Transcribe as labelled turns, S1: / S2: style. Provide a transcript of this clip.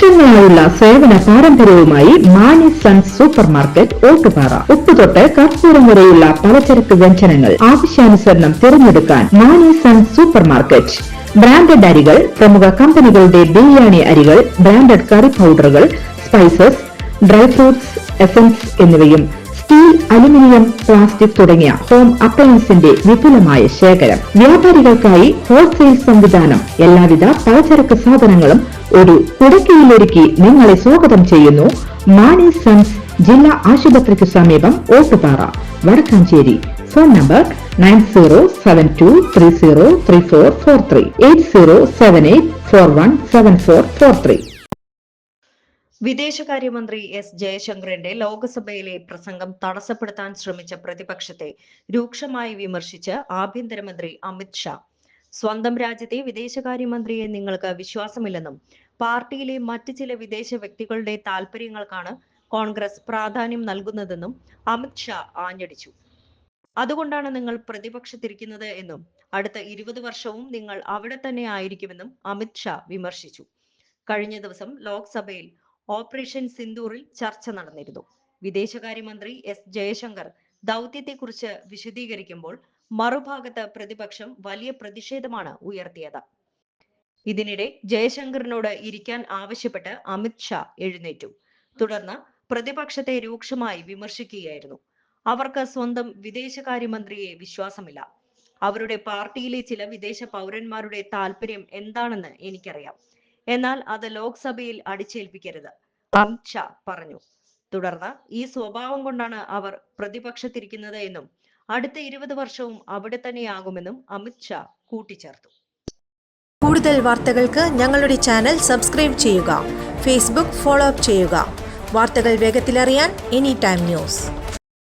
S1: വർഷങ്ങളായുള്ള സേവന പാരമ്പര്യവുമായി Mani sons super market Ottupara. ഉപ്പുതൊട്ട് കർപ്പൂരം വരെയുള്ള പലചരക്ക് വ്യഞ്ജനങ്ങൾ ആവശ്യാനുസരണം തിരഞ്ഞെടുക്കാൻ Mani sons super market. Branded അരികൾ, പ്രമുഖ കമ്പനികളുടെ ബിരിയാണി അരികൾ, ബ്രാൻഡഡ് കറി പൗഡറുകൾ, സ്പൈസസ്, ഡ്രൈ ഫ്രൂട്ട്സ്, എസൻസ് എന്നിവയും സ്റ്റീൽ, അലുമിനിയം, പ്ലാസ്റ്റിക് തുടങ്ങിയ ഹോം അപ്ലയൻസിന്റെ വിപുലമായ ശേഖരം. വ്യാപാരികൾക്കായി ഹോൾസെയിൽ സംവിധാനം. എല്ലാവിധ പലചരക്ക് സാധനങ്ങളും ഒരു കുടക്കീഴിലൊരുക്കി നിങ്ങളെ സ്വാഗതം ചെയ്യുന്നു. മാണി സൺസ് ജില്ലാ ആശുപത്രിക്ക് സമീപം ഓട്ടുപാറ, വടക്കാഞ്ചേരി. Phone number 9072303443 8078417443.
S2: വിദേശകാര്യമന്ത്രി എസ് ജയശങ്കറിന്റെ ലോക്സഭയിലെ പ്രസംഗം തടസ്സപ്പെടുത്താൻ ശ്രമിച്ച പ്രതിപക്ഷത്തെ രൂക്ഷമായി വിമർശിച്ച് ആഭ്യന്തരമന്ത്രി അമിത് ഷാ. സ്വന്തം രാജ്യത്തെ വിദേശകാര്യമന്ത്രിയെ നിങ്ങൾക്ക് വിശ്വാസമില്ലെന്നും പാർട്ടിയിലെ മറ്റ് ചില വിദേശ വ്യക്തികളുടെ താൽപര്യങ്ങൾക്കാണ് കോൺഗ്രസ് പ്രാധാന്യം നൽകുന്നതെന്നും അമിത് ഷാ ആഞ്ഞടിച്ചു. അതുകൊണ്ടാണ് നിങ്ങൾ പ്രതിപക്ഷത്തിരിക്കുന്നത് എന്നും അടുത്ത 20 വർഷവും നിങ്ങൾ അവിടെ തന്നെ ആയിരിക്കുമെന്നും അമിത് ഷാ വിമർശിച്ചു. കഴിഞ്ഞ ദിവസം ലോക്സഭയിൽ ഓപ്പറേഷൻ സിന്ദൂറിൽ ചർച്ച നടന്നിരുന്നു. വിദേശകാര്യമന്ത്രി എസ് ജയശങ്കർ ദൗത്യത്തെക്കുറിച്ച് വിശദീകരിക്കുമ്പോൾ മറുഭാഗത്ത് പ്രതിപക്ഷം വലിയ പ്രതിഷേധമാണ് ഉയർത്തിയത്. ഇതിനിടെ ജയശങ്കറിനോട് ഇരിക്കാൻ ആവശ്യപ്പെട്ട് അമിത് ഷാ എഴുന്നേറ്റു. തുടർന്ന് പ്രതിപക്ഷത്തെ രൂക്ഷമായി വിമർശിക്കുകയായിരുന്നു. അവർക്ക് സ്വന്തം വിദേശകാര്യമന്ത്രിയെ വിശ്വാസമില്ല. അവരുടെ പാർട്ടിയിലെ ചില വിദേശ പൗരന്മാരുടെ താല്പര്യം എന്താണെന്ന് എനിക്കറിയാം. എന്നാൽ അത് ലോക്സഭയിൽ അടിച്ചേൽപ്പിക്കരുത്, അമിത് ഷാ പറഞ്ഞു. തുടർന്ന് ഈ സ്വഭാവം കൊണ്ടാണ് അവർ പ്രതിപക്ഷത്തിരിക്കുന്നത് എന്നും അടുത്ത 20 വർഷവും അവിടെ തന്നെയാകുമെന്നും അമിത് ഷാ കൂട്ടിച്ചേർത്തു.
S3: കൂടുതൽ വാർത്തകൾക്ക് ഞങ്ങളുടെ ചാനൽ സബ്സ്ക്രൈബ് ചെയ്യുക. ഫേസ്ബുക്ക് ഫോളോ അപ്പ് ചെയ്യുക. വാർത്തകൾ വേഗത്തിലറിയാൻ എനി ടൈം ന്യൂസ്.